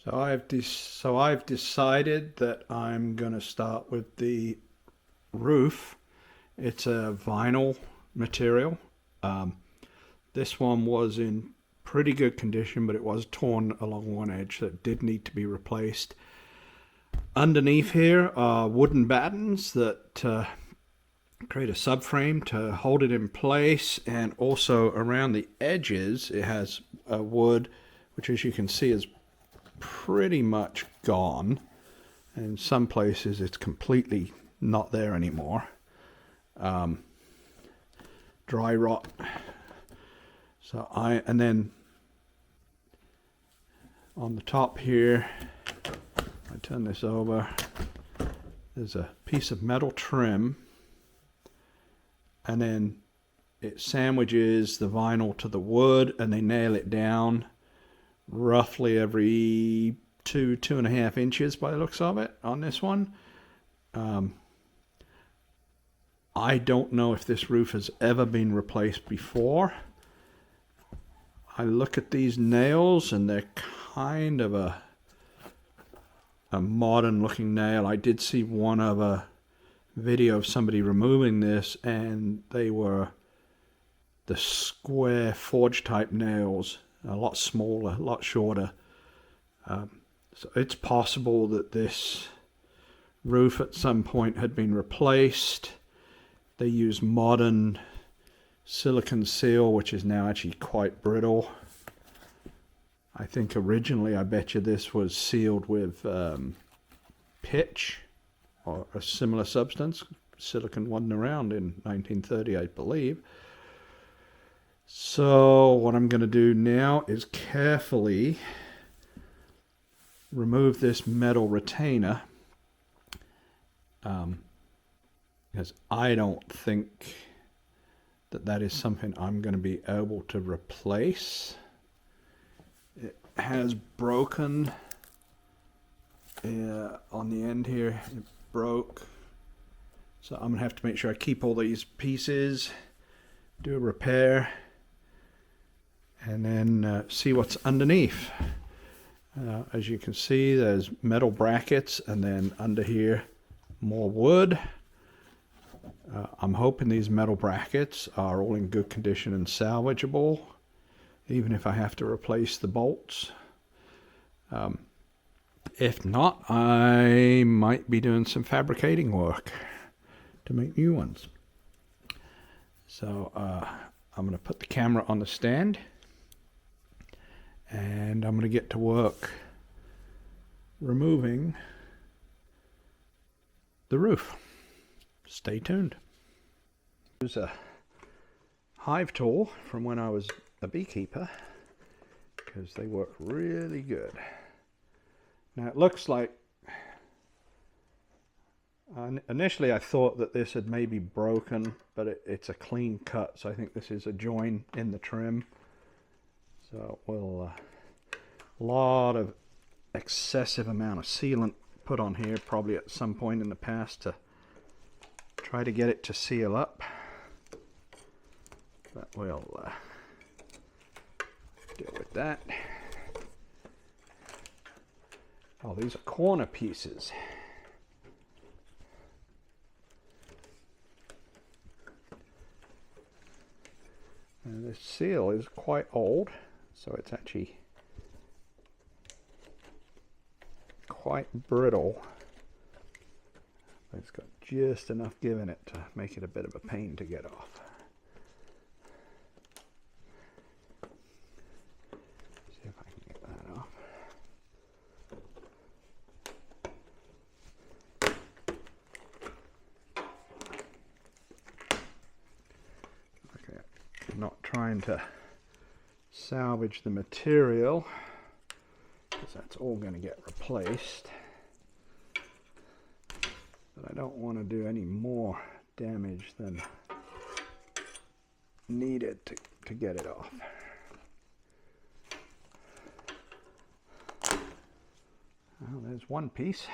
So I've decided that I'm going to start with the roof. It's a vinyl material. Um, this one was in pretty good condition, but it was torn along one edge, so it did need to be replaced. Underneath here are wooden battens that create a subframe to hold it in place, and also around the edges it has a wood, which as you can see is pretty much gone. In some places it's completely not there anymore. Dry rot. And then on the top here, I turn this over, there's a piece of metal trim, and then it sandwiches the vinyl to the wood, and they nail it down roughly every 2.5 inches by the looks of it on this one. I don't know if this roof has ever been replaced before. I look at these nails and they're kind of a modern looking nail. I did see one of a video of somebody removing this, and they were the square forge type nails, a lot smaller, a lot shorter. So it's possible that this roof at some point had been replaced. They use modern silicon seal, which is now actually quite brittle. I think originally, I bet you this was sealed with pitch or a similar substance. Silicon wasn't around in 1930, I believe. So what I'm going to do now is carefully remove this metal retainer, because I don't think that is something I'm going to be able to replace. It has broken on the end here. It broke, so I'm gonna have to make sure I keep all these pieces, do a repair, and then see what's underneath. As you can see, there's metal brackets, and then under here more wood. I'm hoping these metal brackets are all in good condition and salvageable, even if I have to replace the bolts. If not, I might be doing some fabricating work to make new ones. So I'm going to put the camera on the stand, and I'm going to get to work removing the roof. Stay tuned. There's a hive tool from when I was a beekeeper, because they work really good. Now it looks like, initially I thought that this had maybe broken, but it's a clean cut, so I think this is a join in the trim. So we'll a lot of excessive amount of sealant put on here, probably at some point in the past, to try to get it to seal up. But we'll deal with that. Oh, these are corner pieces. And this seal is quite old, so it's actually quite brittle. But it's got just enough give in it to make it a bit of a pain to get off. See if I can get that off. Okay, I'm not trying to salvage the material, because that's all going to get replaced. But I don't want to do any more damage than needed to get it off. Well, there's one piece.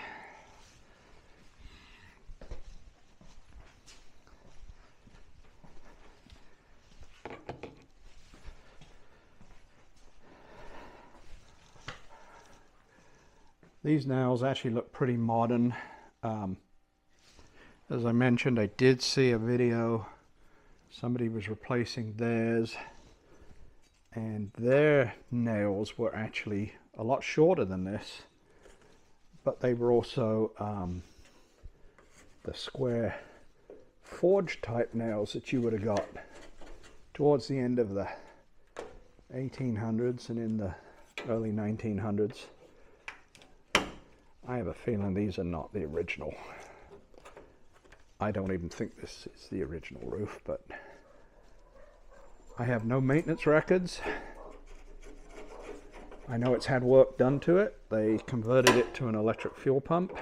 These nails actually look pretty modern. As I mentioned, I did see a video. Somebody was replacing theirs, and their nails were actually a lot shorter than this, but they were also the square forged type nails that you would have got towards the end of the 1800s and in the early 1900s. I have a feeling these are not the original. I don't even think this is the original roof, but I have no maintenance records. I know it's had work done to it. They converted it to an electric fuel pump,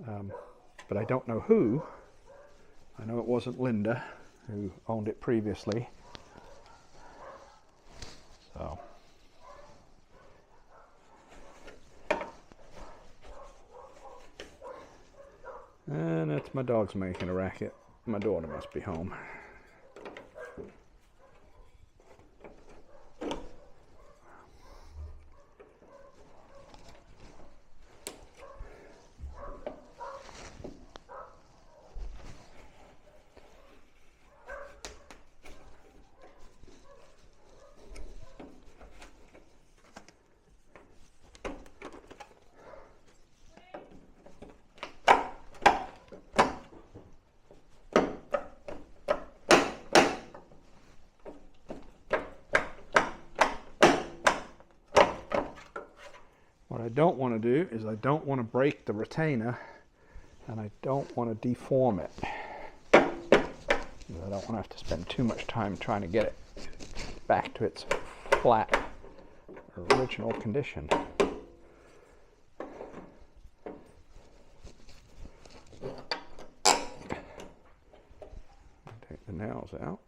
but I don't know who. I know it wasn't Linda, who owned it previously. So. And that's my dog's making a racket. My daughter must be home. What I don't want to do is I don't want to break the retainer, and I don't want to deform it. I don't want to have to spend too much time trying to get it back to its flat original condition. Take the nails out.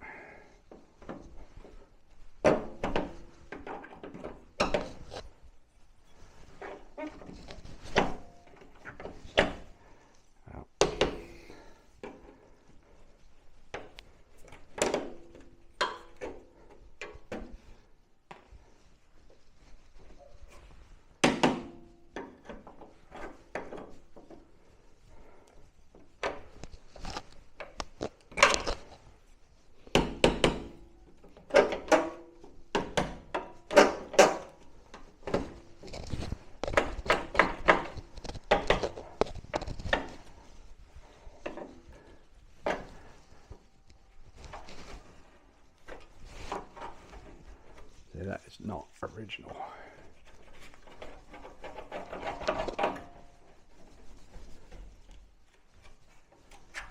That is not original.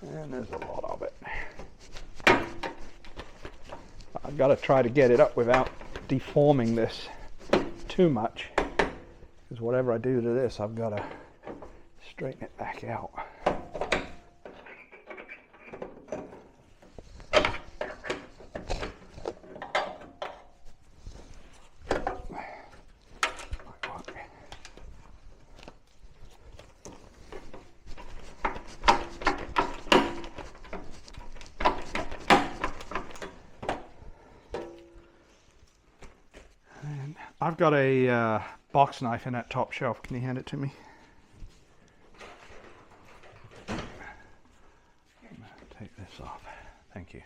And there's a lot of it. I've got to try to get it up without deforming this too much, because whatever I do to this, I've got to straighten it back out. I've got a box knife in that top shelf. Can you hand it to me? I'm gonna take this off. Thank you.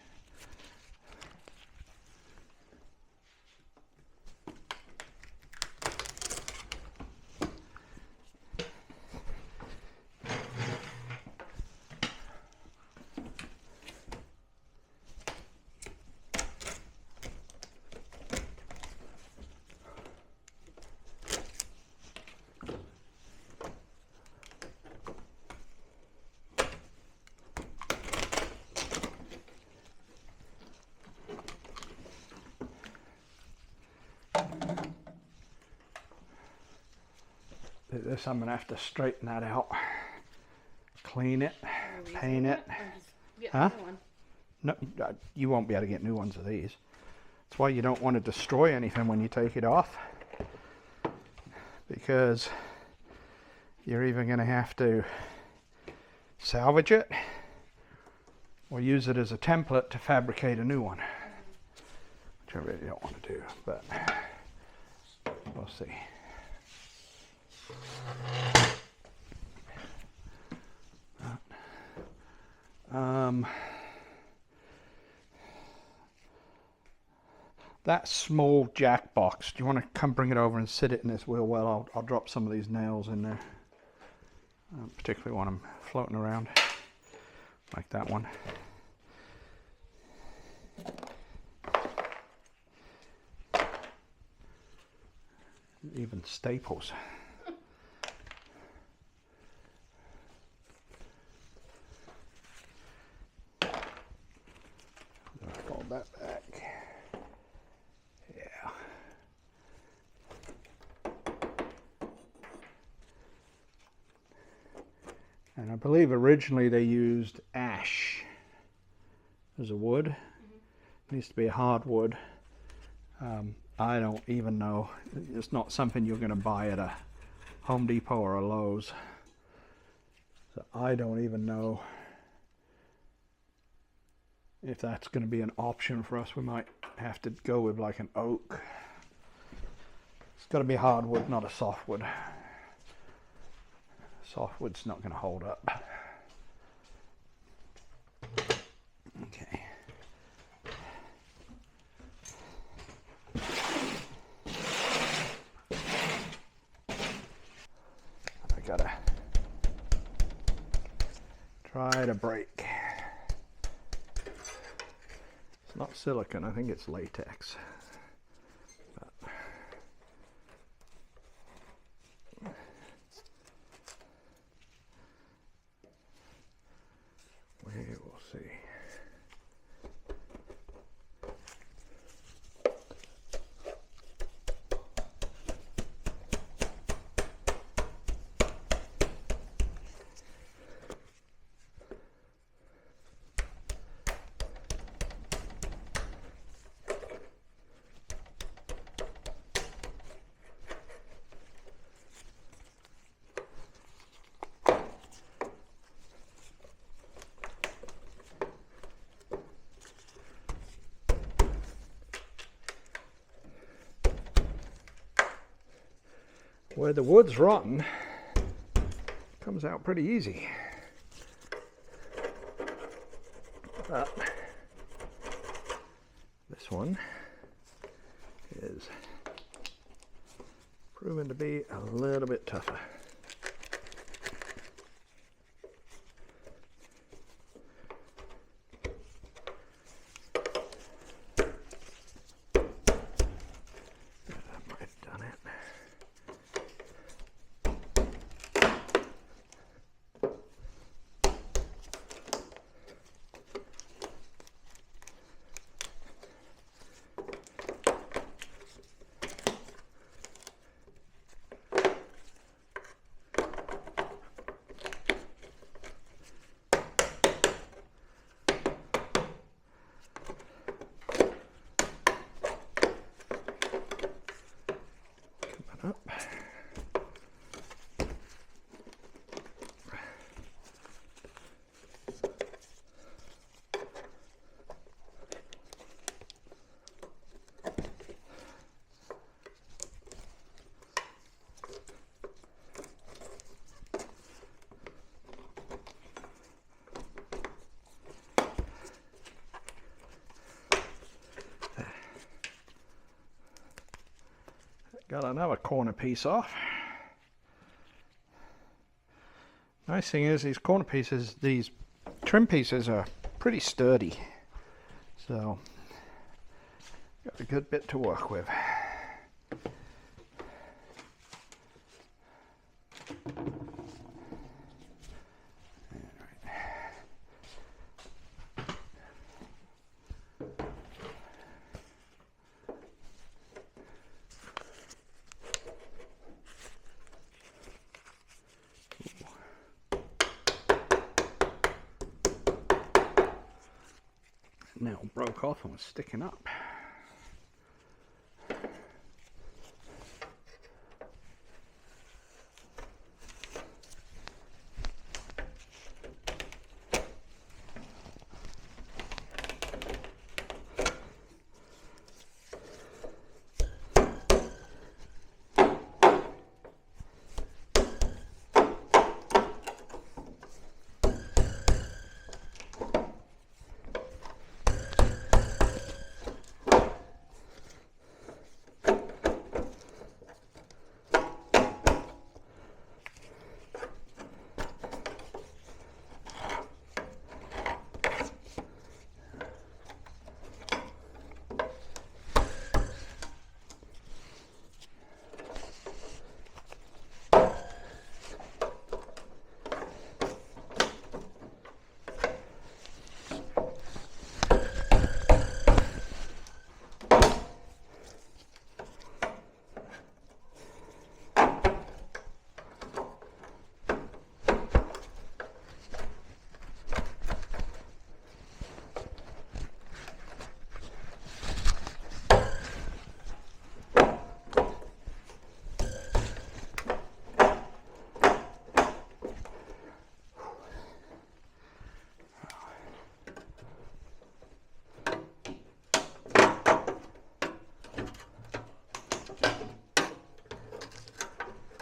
This I'm gonna have to straighten that out, clean it, paint it. Huh? No, you won't be able to get new ones of these. That's why you don't want to destroy anything when you take it off, because you're either gonna have to salvage it or use it as a template to fabricate a new one, which I really don't want to do, but we'll see. That small jack box, do you want to come bring it over and sit it in this wheel well? I'll drop some of these nails in there. Particularly when I'm floating around, like that one. Even staples. Fold that back. Yeah. And I believe originally they used ash as a wood. It needs to be a hardwood. I don't even know. It's not something you're going to buy at a Home Depot or a Lowe's. So I don't even know if that's going to be an option for us. We might have to go with like an oak. It's got to be hardwood, not a softwood. Softwood's not going to hold up. Okay. I gotta try to break. It's not silicone, I think it's latex. But we will see. Where the wood's rotten, comes out pretty easy. But this one is proven to be a little bit tougher. Got another corner piece off. Nice thing is these corner pieces, these trim pieces are pretty sturdy. So, got a good bit to work with. Nail broke off and was sticking up.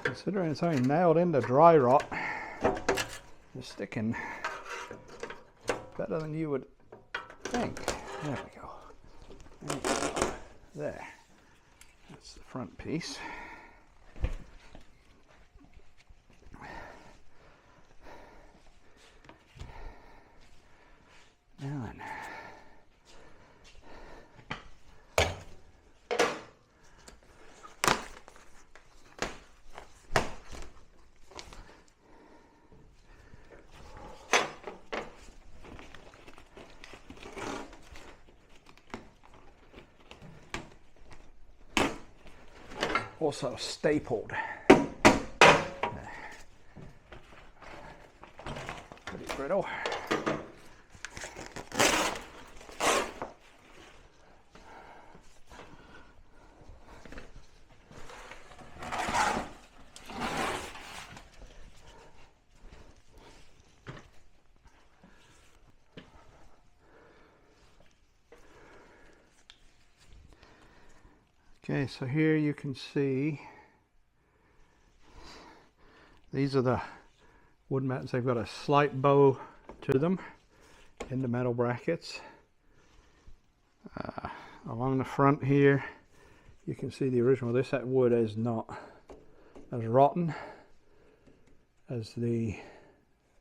Considering it's only nailed into dry rot, it's sticking better than you would think. There we go. There we go. There. That's the front piece. Now then. Also stapled. Pretty brittle. Okay, so here you can see these are the wood mats. They've got a slight bow to them in the metal brackets. Along the front here you can see the original. This wood is not as rotten as the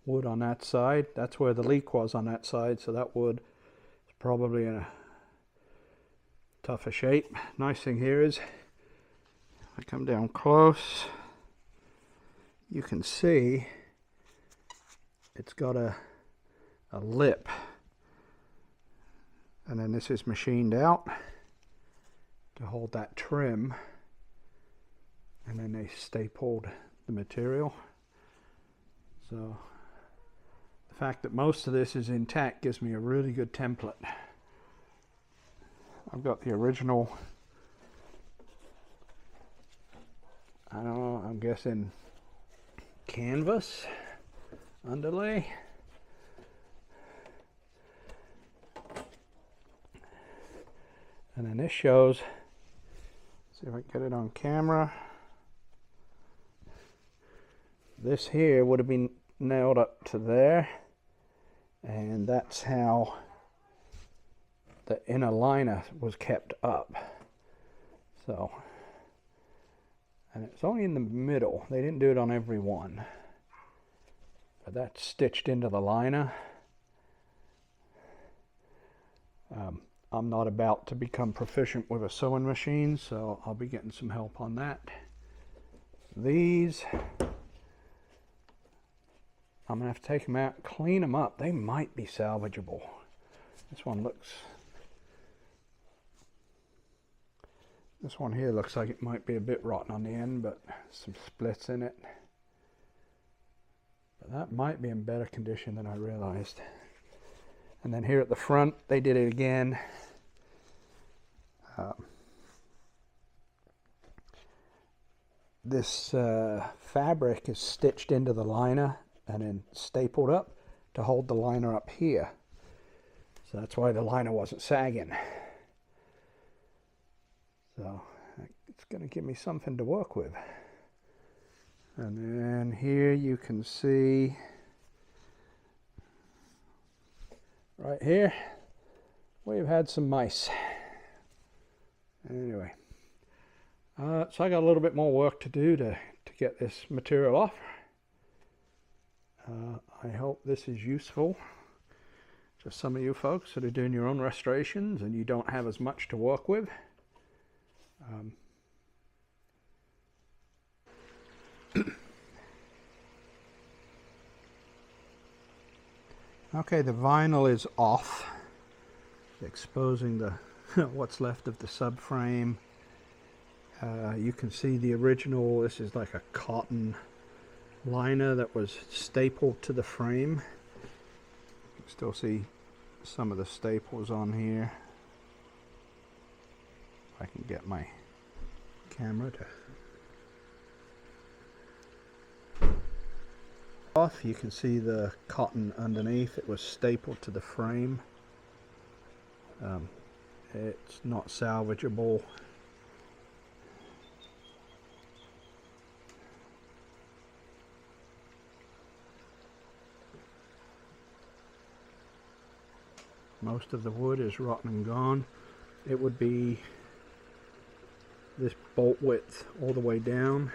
wood on that side. That's where the leak was on that side, so that wood is probably in a tougher shape. Nice thing here is, if I come down close, you can see it's got a lip, and then this is machined out to hold that trim, and then they stapled the material. So the fact that most of this is intact gives me a really good template. I've got the original, I don't know, I'm guessing canvas underlay. And then this shows, see if I can get it on camera. This here would have been nailed up to there, and that's how the inner liner was kept up. So, and it's only in the middle. They didn't do it on every one, but that's stitched into the liner. I'm not about to become proficient with a sewing machine, so I'll be getting some help on that. These, I'm gonna have to take them out, clean them up. They might be salvageable. This one here looks like it might be a bit rotten on the end, but some splits in it. But that might be in better condition than I realized. And then here at the front, they did it again. This fabric is stitched into the liner and then stapled up to hold the liner up here. So that's why the liner wasn't sagging. So it's going to give me something to work with. And then here you can see, right here, we've had some mice. Anyway, so I got a little bit more work to do to get this material off. I hope this is useful to some of you folks that are doing your own restorations and you don't have as much to work with. Okay, the vinyl is off, exposing the what's left of the subframe. You can see the original. This is like a cotton liner that was stapled to the frame. You can still see some of the staples on here. If I can get my camera to off, you can see the cotton underneath. It was stapled to the frame. It's not salvageable. Most of the wood is rotten and gone. It would be this bolt width all the way down.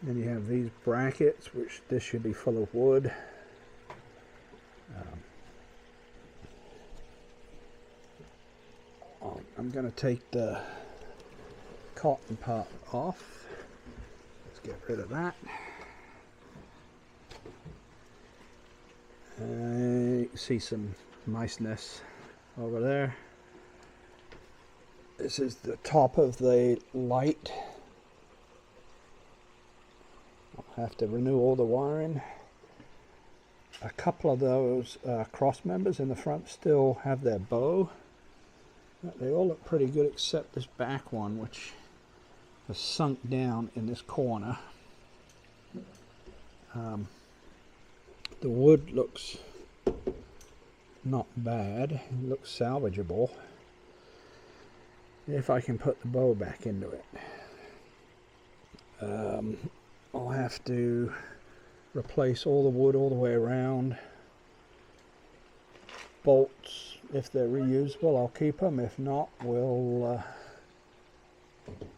Then you have these brackets, which this should be full of wood. I'm going to take the cotton part off. Let's get rid of that. You can see some niceness over there. This is the top of the light. I'll have to renew all the wiring. A couple of those cross members in the front still have their bow. They all look pretty good except this back one, which has sunk down in this corner. The wood looks not bad. It looks salvageable if I can put the bow back into it. I'll have to replace all the wood all the way around. Bolts, if they're reusable, I'll keep them. If not, we'll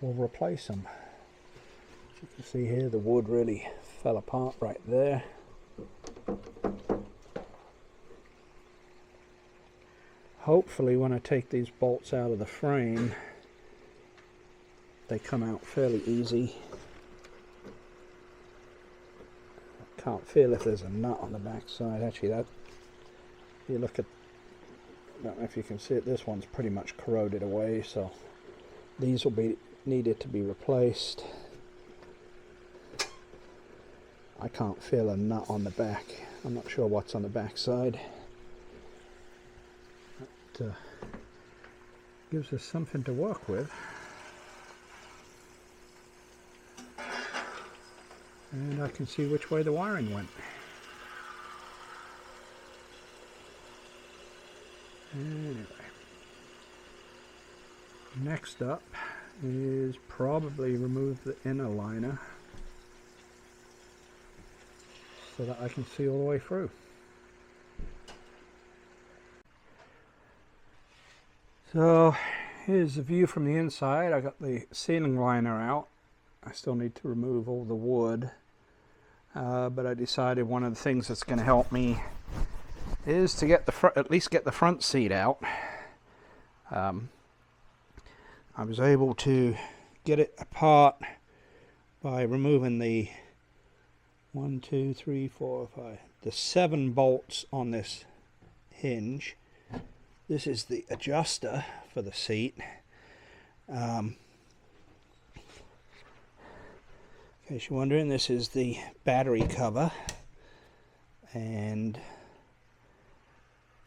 replace them. As you can see here, the wood really fell apart right there. Hopefully when I take these bolts out of the frame, they come out fairly easy. I can't feel if there's a nut on the back side. Actually, that, if you look at, I don't know if you can see it, this one's pretty much corroded away, so these will be needed to be replaced. I can't feel a nut on the back. I'm not sure what's on the back side. That gives us something to work with. And I can see which way the wiring went. Anyway, next up is probably remove the inner liner so that I can see all the way through. So here's the view from the inside. I got the ceiling liner out. I still need to remove all the wood, but I decided one of the things that's going to help me is to get the at least get the front seat out. I was able to get it apart by removing the 7 bolts on this hinge. This is the adjuster for the seat. In case you're wondering, this is the battery cover, and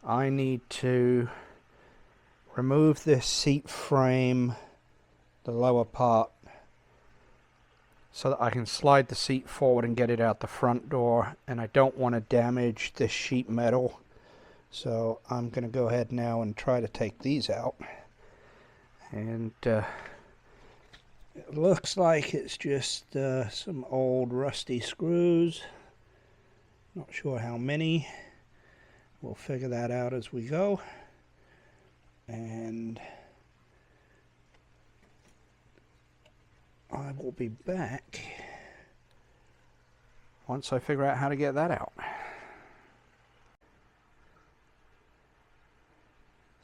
I need to remove this seat frame, the lower part, so that I can slide the seat forward and get it out the front door, and I don't want to damage this sheet metal, so I'm going to go ahead now and try to take these out. And it looks like it's just some old rusty screws. Not sure how many. We'll figure that out as we go. And I will be back once I figure out how to get that out.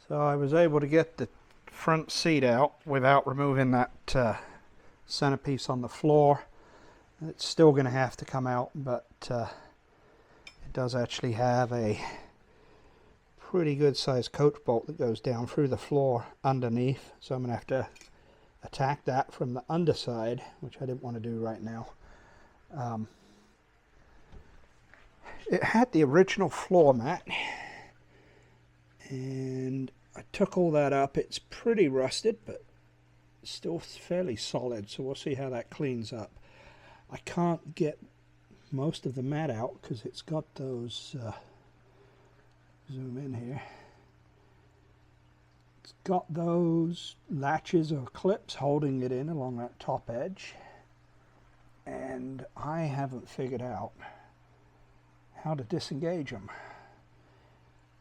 So I was able to get the front seat out without removing that centerpiece on the floor. It's still going to have to come out, but it does actually have a pretty good sized coach bolt that goes down through the floor underneath, so I'm going to have to attack that from the underside, which I didn't want to do right now. It had the original floor mat, and I took all that up. It's pretty rusted, but still fairly solid, so we'll see how that cleans up. I can't get most of the mat out because it's got those zoom in here, it's got those latches or clips holding it in along that top edge, and I haven't figured out how to disengage them.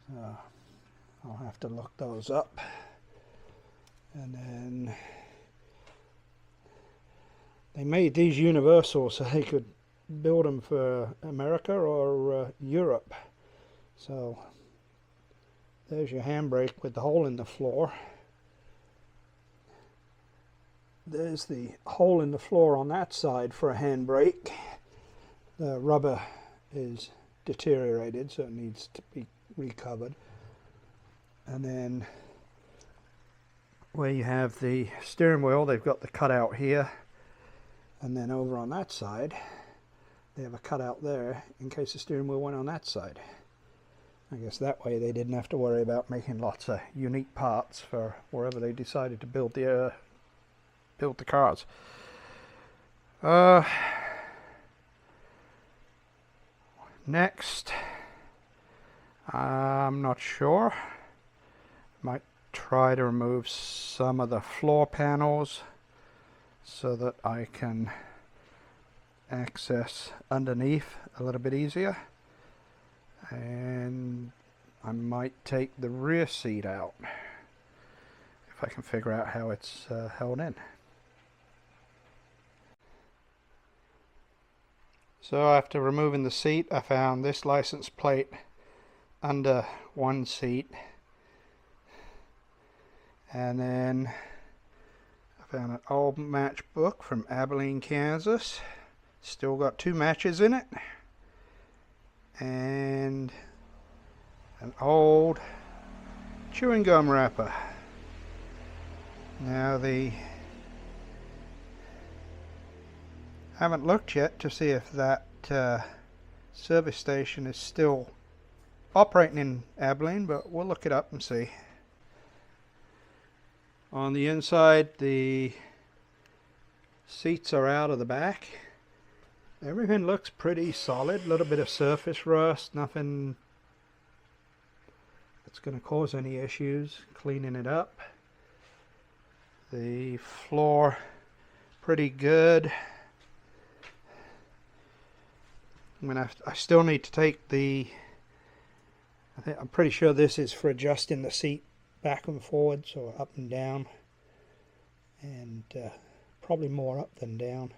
So I'll have to look those up. And then they made these universal so they could build them for America or Europe. So there's your handbrake with the hole in the floor. There's the hole in the floor on that side for a handbrake. The rubber is deteriorated, so it needs to be recovered. And then where you have the steering wheel, they've got the cutout here. And then over on that side, they have a cutout there in case the steering wheel went on that side. I guess that way they didn't have to worry about making lots of unique parts for wherever they decided to build the cars. Next, I'm not sure. Might try to remove some of the floor panels so that I can access underneath a little bit easier. And I might take the rear seat out if I can figure out how it's held in. So after removing the seat, I found this license plate under one seat, and then I found an old matchbook from Abilene, Kansas. Still got 2 matches in it, and an old chewing gum wrapper. Now I haven't looked yet to see if that service station is still operating in Abilene, but we'll look it up and see. On the inside, the seats are out of the back. Everything looks pretty solid. A little bit of surface rust, nothing that's going to cause any issues cleaning it up. The floor, pretty good. I still need to take I'm pretty sure this is for adjusting the seat back and forwards or up and down, and probably more up than down.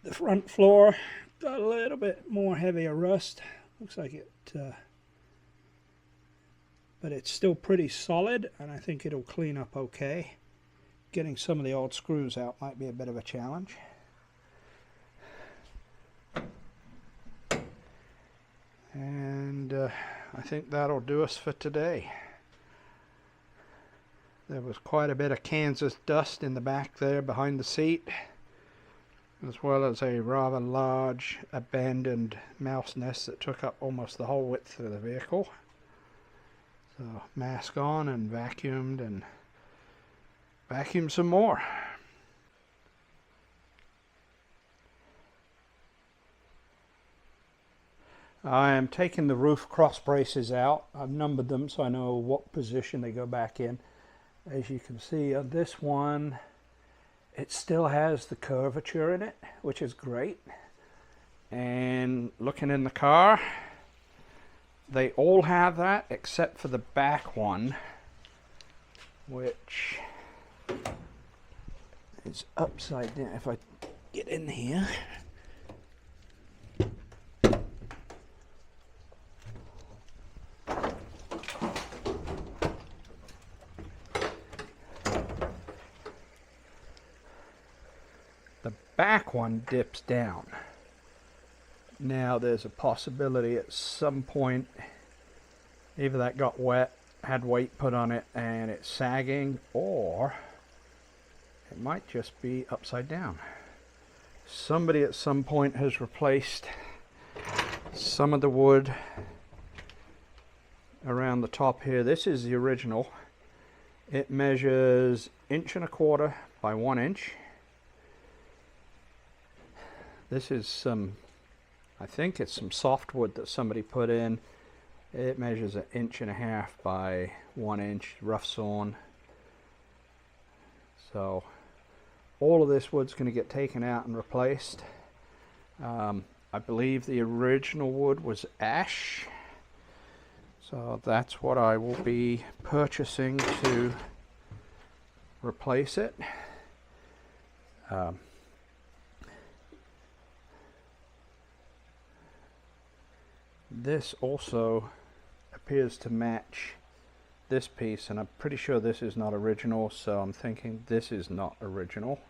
The front floor got a little bit more heavier rust. Looks like it, but it's still pretty solid, and I think it'll clean up okay. Getting some of the old screws out might be a bit of a challenge. And I think that'll do us for today. There was quite a bit of Kansas dust in the back there behind the seat, as well as a rather large abandoned mouse nest that took up almost the whole width of the vehicle. So mask on and vacuumed some more. I am taking the roof cross braces out. I've numbered them so I know what position they go back in. As you can see on this one, it still has the curvature in it, which is great. And looking in the car, they all have that except for the back one, which is upside down. If I get in here, the back one dips down. Now there's a possibility at some point either that got wet, had weight put on it and it's sagging, or it might just be upside down. Somebody at some point has replaced some of the wood around the top here. This is the original. It measures 1.25 inches by 1 inch. This is some, I think it's some softwood that somebody put in. It measures 1.5 inches by 1 inch, rough sawn. So all of this wood's going to get taken out and replaced. I believe the original wood was ash, So that's what I will be purchasing to replace it. This also appears to match this piece, and I'm pretty sure this is not original, so I'm thinking this is not original.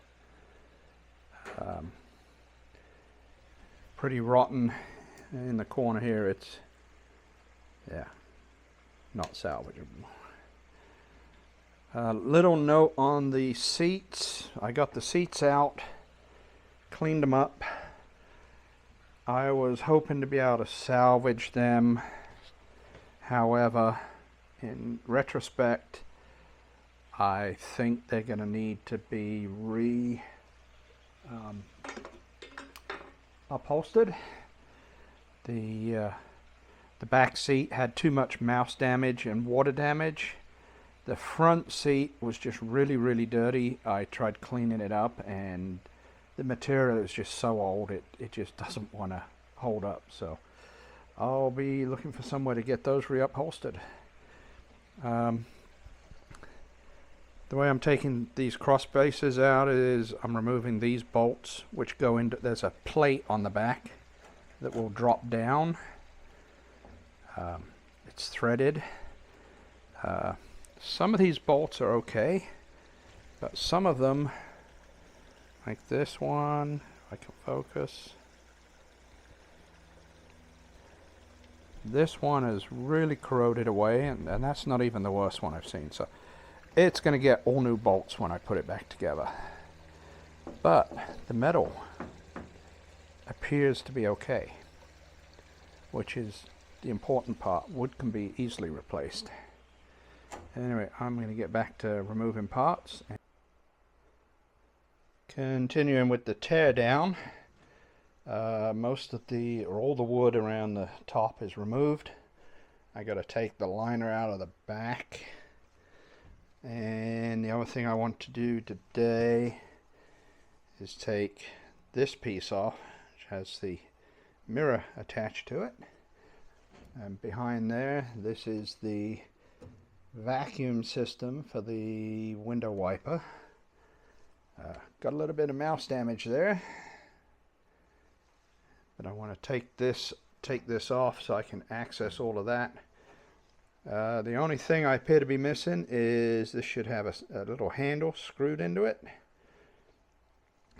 Pretty rotten in the corner here. It's, yeah, not salvageable. Little note on the seats. I got the seats out, cleaned them up. I was hoping to be able to salvage them. However, in retrospect, I think they're going to need to be upholstered. The back seat had too much mouse damage and water damage. The front seat was just really dirty. I tried cleaning it up, and the material is just so old it just doesn't want to hold up. So I'll be looking for somewhere to get those reupholstered. The way I'm taking these cross bases out is I'm removing these bolts, which go into, there's a plate on the back that will drop down. It's threaded. Some of these bolts are okay, but some of them, like this one, if I can focus, this one is really corroded away, and that's not even the worst one I've seen. So it's going to get all new bolts when I put it back together. But the metal appears to be okay, which is the important part. Wood can be easily replaced. Anyway, I'm going to get back to removing parts. Continuing with the teardown. Most of the, or all the wood around the top is removed. I got to take the liner out of the back. And the other thing I want to do today is take this piece off, which has the mirror attached to it. And behind there, this is the vacuum system for the window wiper. Got a little bit of mouse damage there, but I want to take this off so I can access all of that. The only thing I appear to be missing is this should have a little handle screwed into it.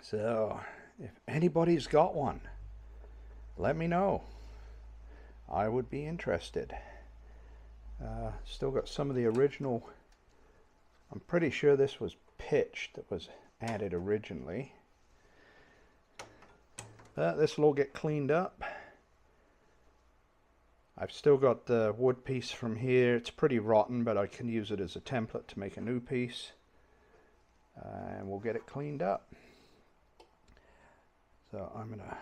So if anybody's got one, let me know. I would be interested. Still got some of the original. I'm pretty sure this was pitch that was added originally. But this will all get cleaned up. I've still got the wood piece from here. It's pretty rotten, but I can use it as a template to make a new piece. And we'll get it cleaned up. So I'm going to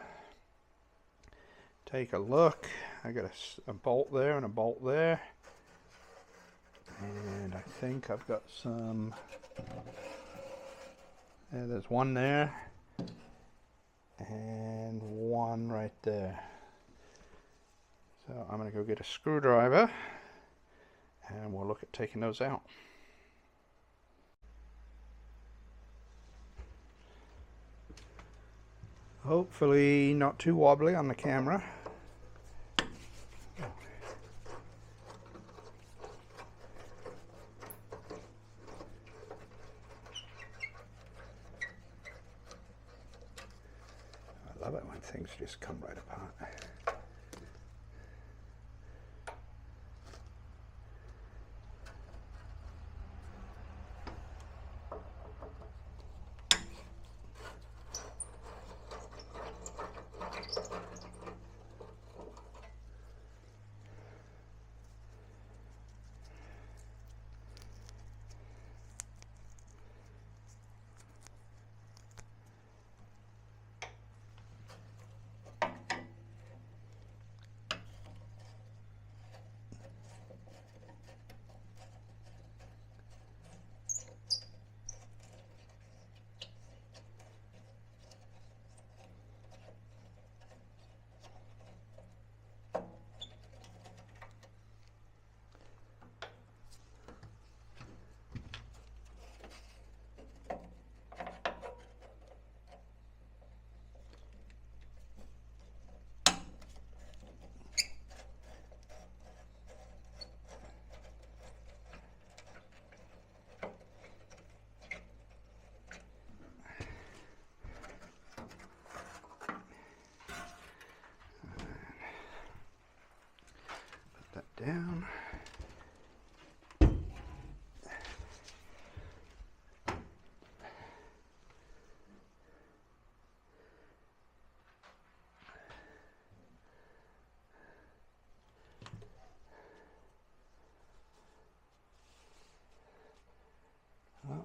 take a look. I got a bolt there and a bolt there. And I think I've got some. There's one there. And one right there. So I'm going to go get a screwdriver and we'll look at taking those out. Hopefully not too wobbly on the camera. I love it when things just come right apart.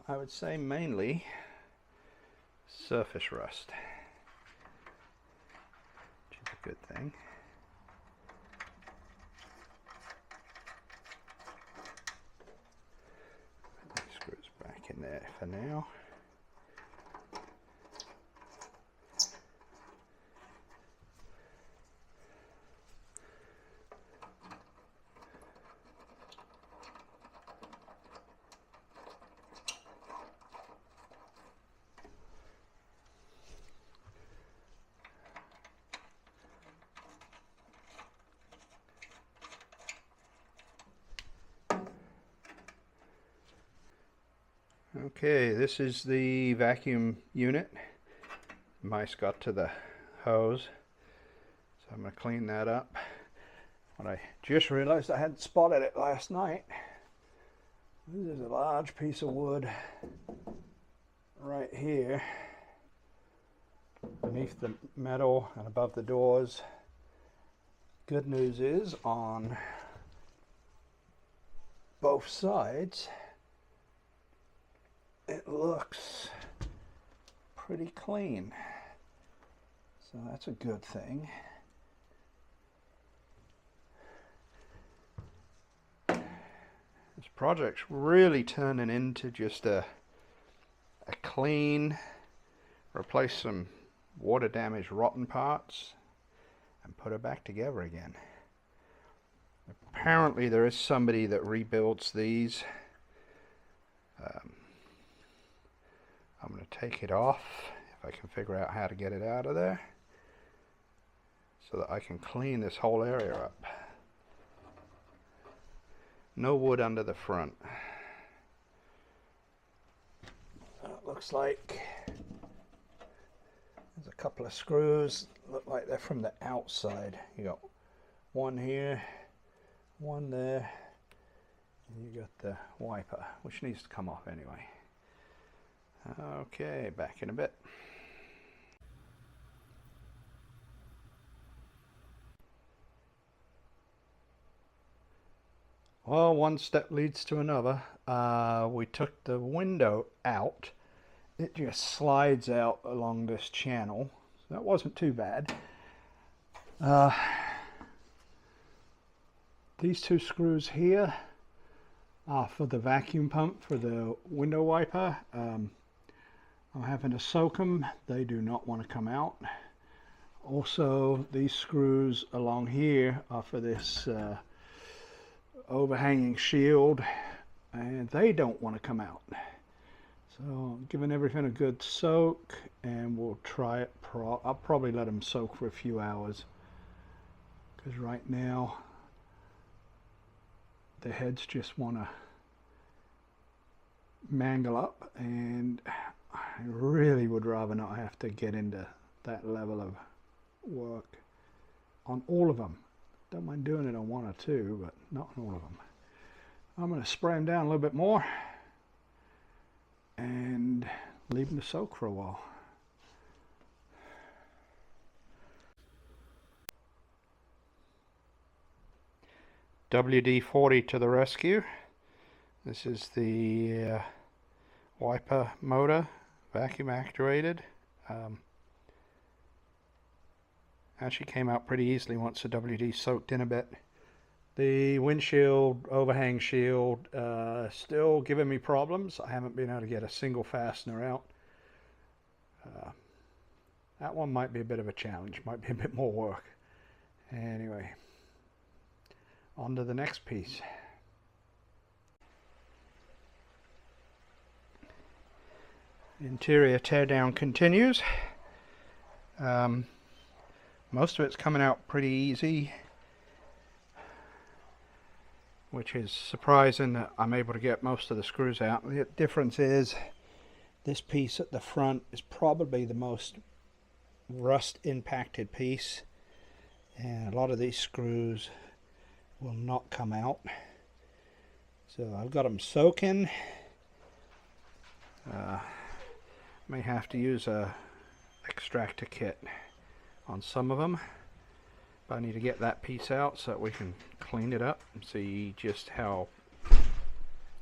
I would say mainly surface rust, which is a good thing. Put these screws back in there for now. Okay, this is the vacuum unit. Mice got to the hose, so I'm going to clean that up. But I just realized I hadn't spotted it last night. This is a large piece of wood right here beneath the metal and above the doors. Good news is on both sides it looks pretty clean, so that's a good thing. This project's really turning into just a clean, replace some water damaged rotten parts and put it back together again. Apparently there is somebody that rebuilds these. I'm going to take it off if I can figure out how to get it out of there so that I can clean this whole area up. No wood under the front. It looks like there's a couple of screws, look like they're from the outside. You got one here, one there, and you got the wiper, which needs to come off anyway. Okay, back in a bit. Well, one step leads to another. We took the window out. It just slides out along this channel. So that wasn't too bad. These two screws here are for the vacuum pump for the window wiper. I'm having to soak them. They do not want to come out. Also, these screws along here are for this overhanging shield, and they don't want to come out. So I'm giving everything a good soak, and we'll try it. I'll probably let them soak for a few hours, because right now the heads just want to mangle up, and I really would rather not have to get into that level of work on all of them. Don't mind doing it on one or two, but not on all of them. I'm going to spray them down a little bit more and leave them to soak for a while. WD-40 to the rescue. This is the wiper motor, vacuum actuated. Actually came out pretty easily once the WD soaked in a bit. The windshield overhang shield still giving me problems. I haven't been able to get a single fastener out. That one might be a bit of a challenge, might be a bit more work. Anyway, on to the next piece. Interior teardown continues. Most of it's coming out pretty easy, which is surprising that I'm able to get most of the screws out. The difference is this piece at the front is probably the most rust impacted piece, and a lot of these screws will not come out. So I've got them soaking. May have to use a extractor kit on some of them, but I need to get that piece out so that we can clean it up and see just how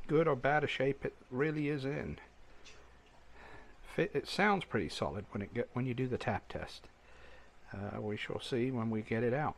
good or bad a shape it really is in. it sounds pretty solid when you do the tap test. We shall see when we get it out.